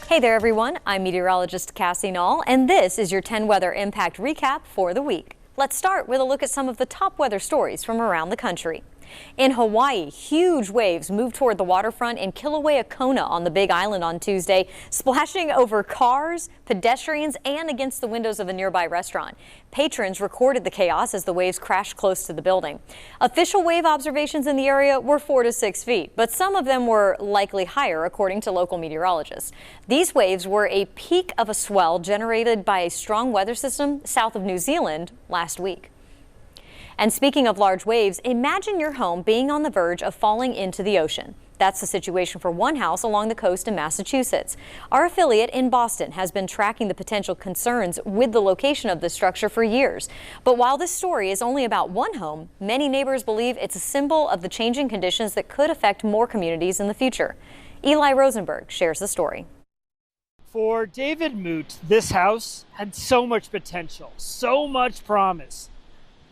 Hey there everyone, I'm meteorologist Cassie Nall, and this is your 10 weather impact recap for the week. Let's start with a look at some of the top weather stories from around the country. In Hawaii, huge waves moved toward the waterfront in Kilauea, Kona on the Big Island on Tuesday, splashing over cars, pedestrians, and against the windows of a nearby restaurant. Patrons recorded the chaos as the waves crashed close to the building. Official wave observations in the area were 4 to 6 feet, but some of them were likely higher, according to local meteorologists. These waves were a peak of a swell generated by a strong weather system south of New Zealand last week. And speaking of large waves, imagine your home being on the verge of falling into the ocean. That's the situation for one house along the coast in Massachusetts. Our affiliate in Boston has been tracking the potential concerns with the location of this structure for years. But while this story is only about one home, many neighbors believe it's a symbol of the changing conditions that could affect more communities in the future. Eli Rosenberg shares the story. For David Moot, this house had so much potential, so much promise.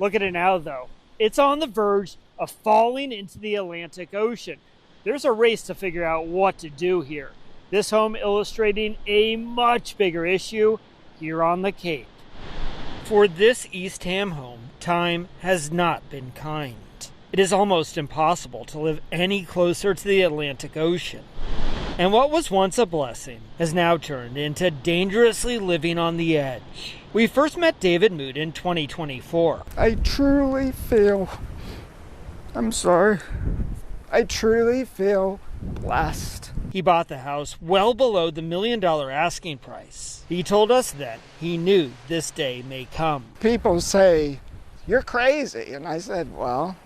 Look at it now, though. It's on the verge of falling into the Atlantic Ocean. There's a race to figure out what to do here. This home illustrating a much bigger issue here on the Cape. For this East Ham home, time has not been kind. It is almost impossible to live any closer to the Atlantic Ocean. And what was once a blessing has now turned into dangerously living on the edge. We first met David Moot in 2024. I truly feel blessed. He bought the house well below the $1 million asking price. He told us then he knew this day may come. People say, "You're crazy." And I said, well,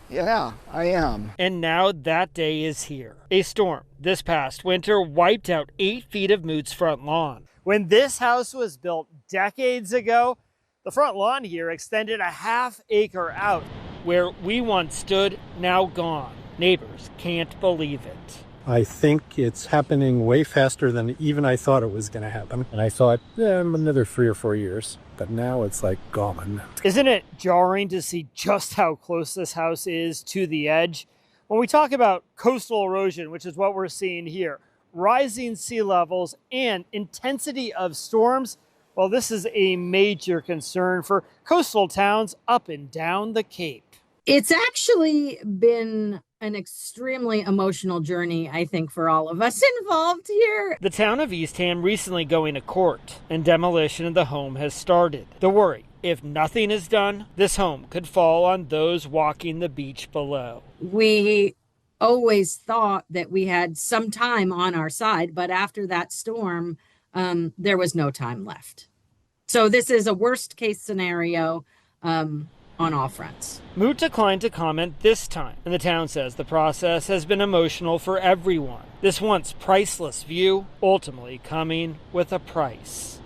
yeah, I am. And now that day is here. A storm this past winter wiped out 8 feet of Moot's front lawn. When this house was built decades ago, the front lawn here extended a ½ acre out. Where we once stood, now gone. Neighbors can't believe it. I think it's happening way faster than even I thought it was going to happen. And I thought, another 3 or 4 years. But now it's like gone. Isn't it jarring to see just how close this house is to the edge? When we talk about coastal erosion, which is what we're seeing here, rising sea levels and intensity of storms, well, this is a major concern for coastal towns up and down the Cape. It's actually been an extremely emotional journey, I think, for all of us involved here. The town of East Ham recently going to court, and demolition of the home has started. The worry, if nothing is done, this home could fall on those walking the beach below. We always thought that we had some time on our side, but after that storm, there was no time left. So this is a worst case scenario on all fronts. Moot declined to comment this time, and the town says the process has been emotional for everyone. This once priceless view ultimately coming with a price.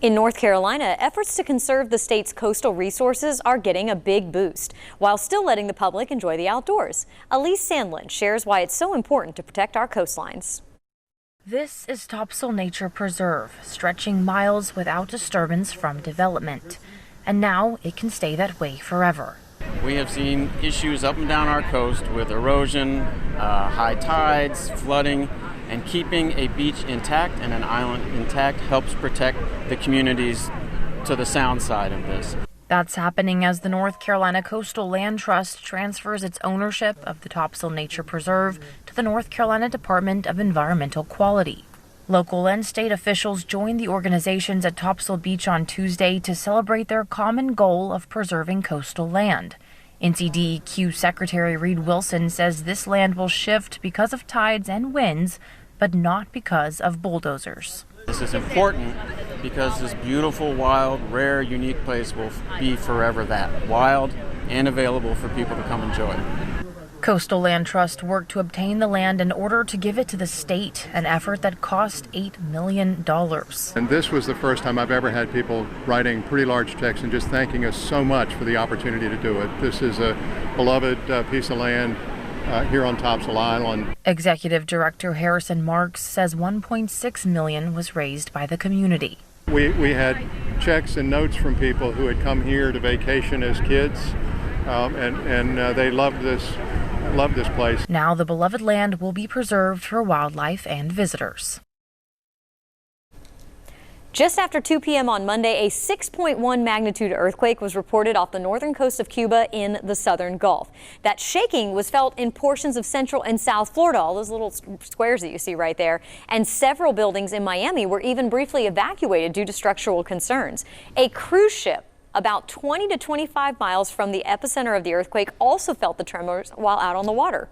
In North Carolina, efforts to conserve the state's coastal resources are getting a big boost, while still letting the public enjoy the outdoors. Elise Sandlin shares why it's so important to protect our coastlines. This is Topsail Nature Preserve, stretching miles without disturbance from development. And now it can stay that way forever. We have seen issues up and down our coast with erosion, high tides, flooding, and keeping a beach intact and an island intact helps protect the communities to the sound side of this. That's happening as the North Carolina Coastal Land Trust transfers its ownership of the Topsail Nature Preserve to the North Carolina Department of Environmental Quality. Local and state officials joined the organizations at Topsail Beach on Tuesday to celebrate their common goal of preserving coastal land. NCDEQ Secretary Reed Wilson says this land will shift because of tides and winds, but not because of bulldozers. This is important because this beautiful, wild, rare, unique place will be forever that, wild and available for people to come enjoy. Coastal Land Trust worked to obtain the land in order to give it to the state, an effort that cost $8 million. And this was the first time I've ever had people writing pretty large checks and just thanking us so much for the opportunity to do it. This is a beloved piece of land here on Topsail Island. Executive Director Harrison Marks says $1.6 million was raised by the community. We had checks and notes from people who had come here to vacation as kids. and they loved this place. Now the beloved land will be preserved for wildlife and visitors. Just after 2 p.m. on Monday, a 6.1 magnitude earthquake was reported off the northern coast of Cuba in the southern Gulf. That shaking was felt in portions of central and south Florida, all those little squares that you see right there, and several buildings in Miami were even briefly evacuated due to structural concerns. A cruise ship about 20 to 25 miles from the epicenter of the earthquake also felt the tremors while out on the water.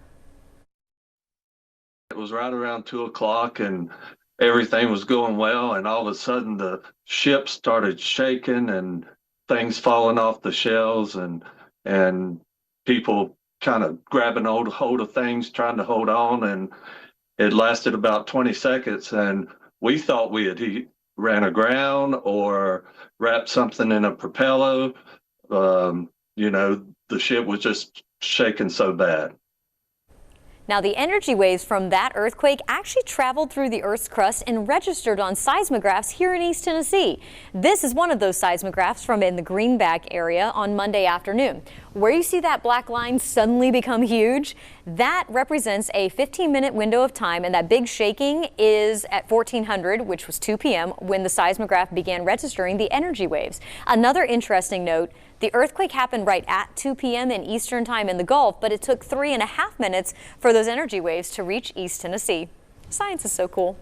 It was right around 2 o'clock and everything was going well, and all of a sudden the ship started shaking and things falling off the shelves and people kind of grabbing hold of things, trying to hold on, and it lasted about 20 seconds, and we thought we had ran aground or wrapped something in a propeller. The ship was just shaking so bad. Now, the energy waves from that earthquake actually traveled through the Earth's crust and registered on seismographs here in East Tennessee. This is one of those seismographs from in the Greenback area on Monday afternoon. Where you see that black line suddenly become huge, that represents a 15-minute window of time, and that big shaking is at 1400, which was 2 p.m., when the seismograph began registering the energy waves. Another interesting note, the earthquake happened right at 2 p.m. in Eastern time in the Gulf, but it took 3.5 minutes for those energy waves to reach East Tennessee. Science is so cool.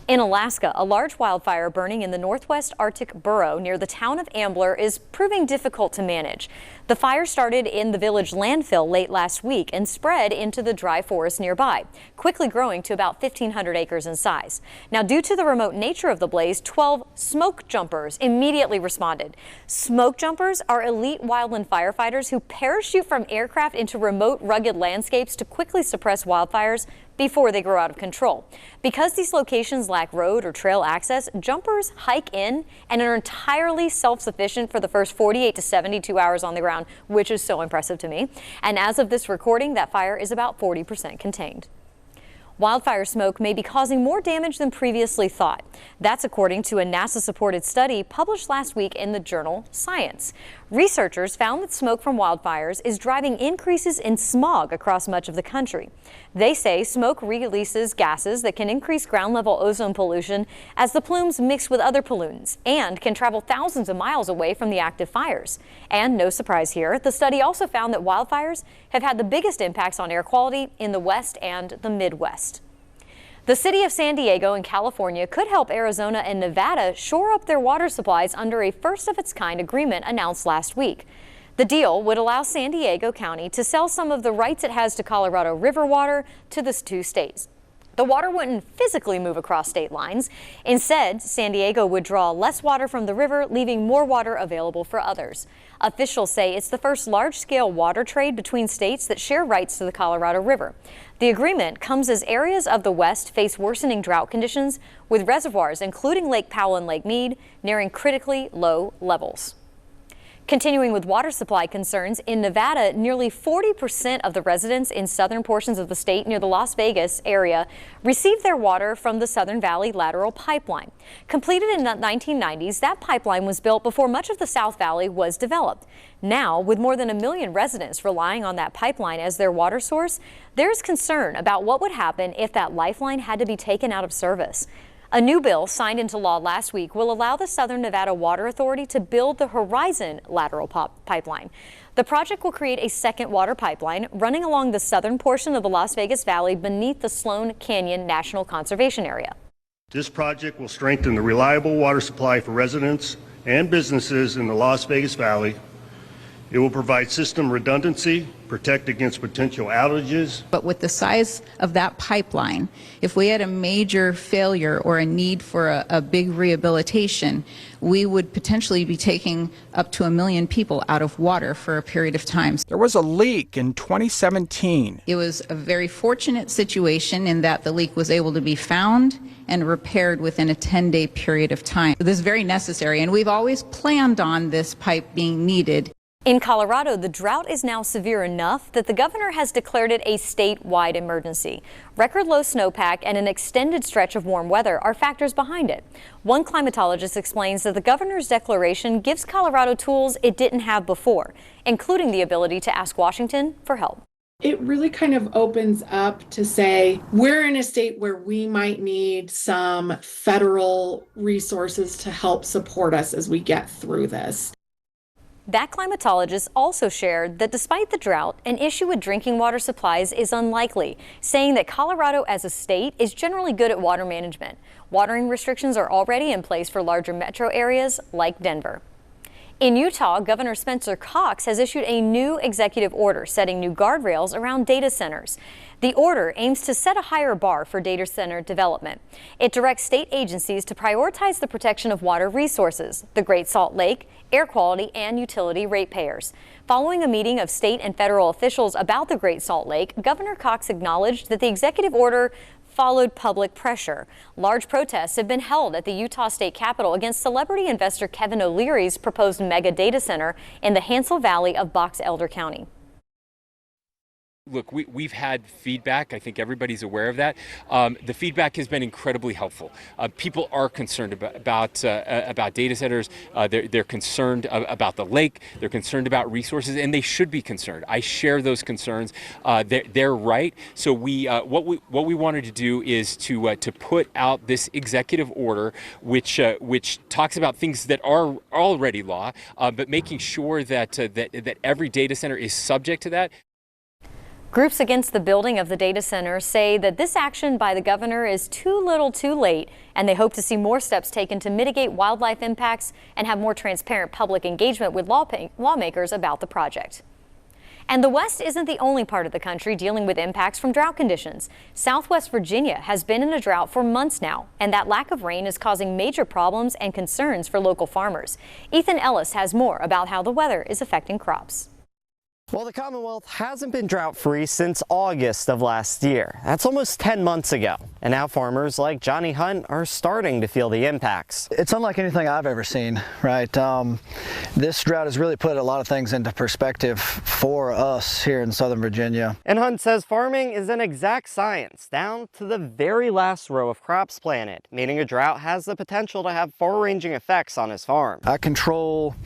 In Alaska, a large wildfire burning in the northwest Arctic borough near the town of Ambler is proving difficult to manage. The fire started in the village landfill late last week and spread into the dry forest nearby, quickly growing to about 1,500 acres in size. Now, due to the remote nature of the blaze, 12 smoke jumpers immediately responded. Smoke jumpers are elite wildland firefighters who parachute from aircraft into remote, rugged landscapes to quickly suppress wildfires before they grow out of control. Because these locations lack road or trail access, jumpers hike in and are entirely self-sufficient for the first 48 to 72 hours on the ground, which is so impressive to me. And as of this recording, that fire is about 40% contained. Wildfire smoke may be causing more damage than previously thought. That's according to a NASA-supported study published last week in the journal Science. Researchers found that smoke from wildfires is driving increases in smog across much of the country. They say smoke releases gases that can increase ground-level ozone pollution as the plumes mix with other pollutants and can travel thousands of miles away from the active fires. And no surprise here, the study also found that wildfires have had the biggest impacts on air quality in the West and the Midwest. The city of San Diego in California could help Arizona and Nevada shore up their water supplies under a first-of-its-kind agreement announced last week. The deal would allow San Diego County to sell some of the rights it has to Colorado River water to the two states. The water wouldn't physically move across state lines. Instead, San Diego would draw less water from the river, leaving more water available for others. Officials say it's the first large-scale water trade between states that share rights to the Colorado River. The agreement comes as areas of the West face worsening drought conditions, with reservoirs, including Lake Powell and Lake Mead, nearing critically low levels. Continuing with water supply concerns, in Nevada, nearly 40% of the residents in southern portions of the state near the Las Vegas area received their water from the Southern Valley Lateral Pipeline. Completed in the 1990s, that pipeline was built before much of the South Valley was developed. Now, with more than 1 million residents relying on that pipeline as their water source, there's concern about what would happen if that lifeline had to be taken out of service. A new bill signed into law last week will allow the Southern Nevada Water Authority to build the Horizon Lateral Pipeline. The project will create a second water pipeline running along the southern portion of the Las Vegas Valley beneath the Sloan Canyon National Conservation Area. This project will strengthen the reliable water supply for residents and businesses in the Las Vegas Valley. It will provide system redundancy, protect against potential outages. But with the size of that pipeline, if we had a major failure or a need for a big rehabilitation, we would potentially be taking up to 1 million people out of water for a period of time. There was a leak in 2017. It was a very fortunate situation in that the leak was able to be found and repaired within a 10-day period of time. This is very necessary, and we've always planned on this pipe being needed. In Colorado, the drought is now severe enough that the governor has declared it a statewide emergency. Record low snowpack and an extended stretch of warm weather are factors behind it. One climatologist explains that the governor's declaration gives Colorado tools it didn't have before, including the ability to ask Washington for help. It really kind of opens up to say we're in a state where we might need some federal resources to help support us as we get through this. That climatologist also shared that despite the drought, an issue with drinking water supplies is unlikely, saying that Colorado as a state is generally good at water management. Watering restrictions are already in place for larger metro areas like Denver. In Utah, Governor Spencer Cox has issued a new executive order setting new guardrails around data centers. The order aims to set a higher bar for data center development. It directs state agencies to prioritize the protection of water resources, the Great Salt Lake, air quality, and utility ratepayers. Following a meeting of state and federal officials about the Great Salt Lake, Governor Cox acknowledged that the executive order followed public pressure. Large protests have been held at the Utah State Capitol against celebrity investor Kevin O'Leary's proposed mega data center in the Hansel Valley of Box Elder County. Look, we've had feedback. I think everybody's aware of that. The feedback has been incredibly helpful. People are concerned about data centers. They're concerned about the lake. They're concerned about resources, and they should be concerned. I share those concerns. They're right. So what we wanted to do is to put out this executive order, which talks about things that are already law, but making sure that every data center is subject to that. Groups against the building of the data center say that this action by the governor is too little too late, and they hope to see more steps taken to mitigate wildlife impacts and have more transparent public engagement with lawmakers about the project. And the West isn't the only part of the country dealing with impacts from drought conditions. Southwest Virginia has been in a drought for months now, and that lack of rain is causing major problems and concerns for local farmers. Ethan Ellis has more about how the weather is affecting crops. Well, the Commonwealth hasn't been drought-free since August of last year. That's almost 10 months ago. And now farmers like Johnny Hunt are starting to feel the impacts. It's unlike anything I've ever seen, right? This drought has really put a lot of things into perspective for us here in Southern Virginia. And Hunt says farming is an exact science, down to the very last row of crops planted, meaning a drought has the potential to have far-ranging effects on his farm. I control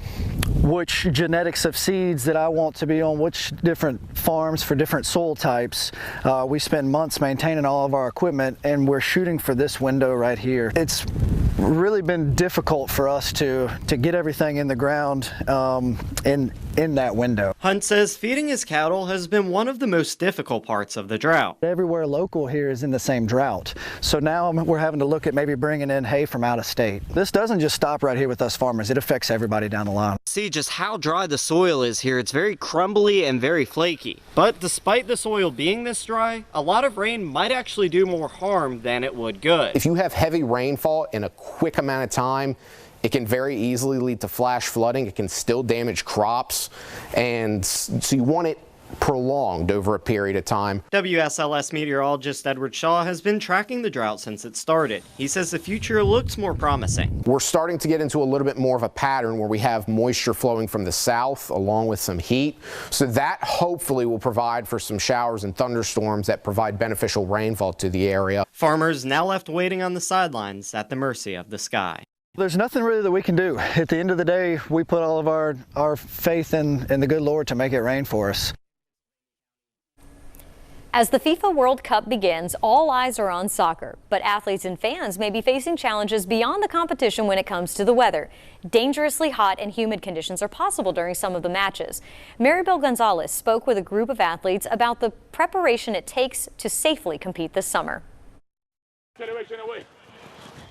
which genetics of seeds that I want to be on which different farms for different soil types. We spend months maintaining all of our equipment, and we're shooting for this window right here. It's really been difficult for us to get everything in the ground in that window. Hunt says feeding his cattle has been one of the most difficult parts of the drought. Everywhere local here is in the same drought. So now we're having to look at maybe bringing in hay from out of state. This doesn't just stop right here with us farmers. It affects everybody down the line. See just how dry the soil is here. It's very crumbly and very flaky. But despite the soil being this dry, a lot of rain might actually do more harm than it would good. If you have heavy rainfall in a quick amount of time, it can very easily lead to flash flooding. It can still damage crops, and so you want it prolonged over a period of time. WSLS meteorologist Edward Shaw has been tracking the drought since it started. He says the future looks more promising. We're starting to get into a little bit more of a pattern where we have moisture flowing from the south along with some heat. So that hopefully will provide for some showers and thunderstorms that provide beneficial rainfall to the area. Farmers now left waiting on the sidelines at the mercy of the sky. There's nothing really that we can do. At the end of the day, we put all of our faith in the good Lord to make it rain for us. As the FIFA World Cup begins, all eyes are on soccer, but athletes and fans may be facing challenges beyond the competition when it comes to the weather. Dangerously hot and humid conditions are possible during some of the matches. Maribel Gonzalez spoke with a group of athletes about the preparation it takes to safely compete this summer.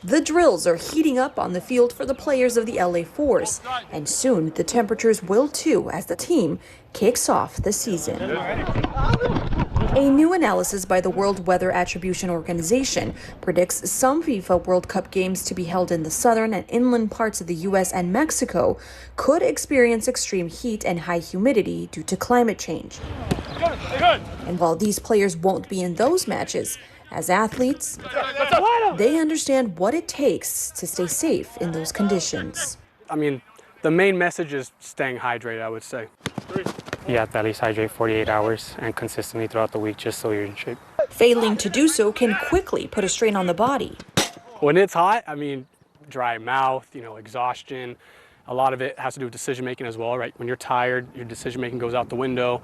The drills are heating up on the field for the players of the LA Force, and soon the temperatures will too as the team kicks off the season. A new analysis by the World Weather Attribution Organization predicts some FIFA World Cup games to be held in the southern and inland parts of the U.S. and Mexico could experience extreme heat and high humidity due to climate change. And while these players won't be in those matches, as athletes, they understand what it takes to stay safe in those conditions. I mean, The main message is staying hydrated, I would say. You have to at least hydrate 48 hours and consistently throughout the week just so you're in shape. Failing to do so can quickly put a strain on the body. When it's hot, I mean, dry mouth, exhaustion. A lot of it has to do with decision making as well, right? When you're tired, your decision making goes out the window.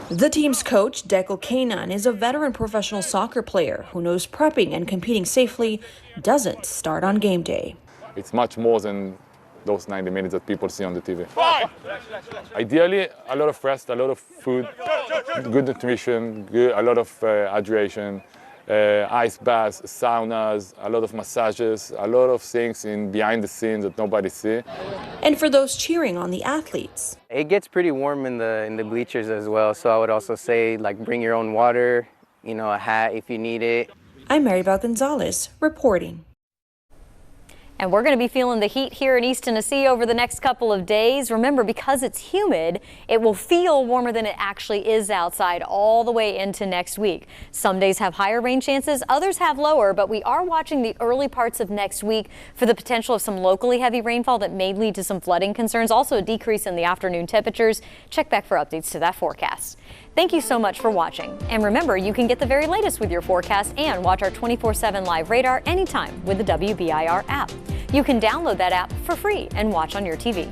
The team's coach, Deckel Kanan, is a veteran professional soccer player who knows prepping and competing safely doesn't start on game day. It's much more than those 90 minutes that people see on the TV. Ideally, a lot of rest, a lot of food, good nutrition, a lot of hydration, ice baths, saunas, a lot of massages, a lot of things behind the scenes that nobody sees. And for those cheering on the athletes, it gets pretty warm in the bleachers as well, so I would also say bring your own water, a hat if you need it. I'm Maribel Gonzalez reporting. And we're going to be feeling the heat here in East Tennessee over the next couple of days. Remember, because it's humid, it will feel warmer than it actually is outside all the way into next week. Some days have higher rain chances, others have lower, but we are watching the early parts of next week for the potential of some locally heavy rainfall that may lead to some flooding concerns. Also a decrease in the afternoon temperatures. Check back for updates to that forecast. Thank you so much for watching. And remember, you can get the very latest with your forecast and watch our 24/7 live radar anytime with the WBIR app. You can download that app for free and watch on your TV.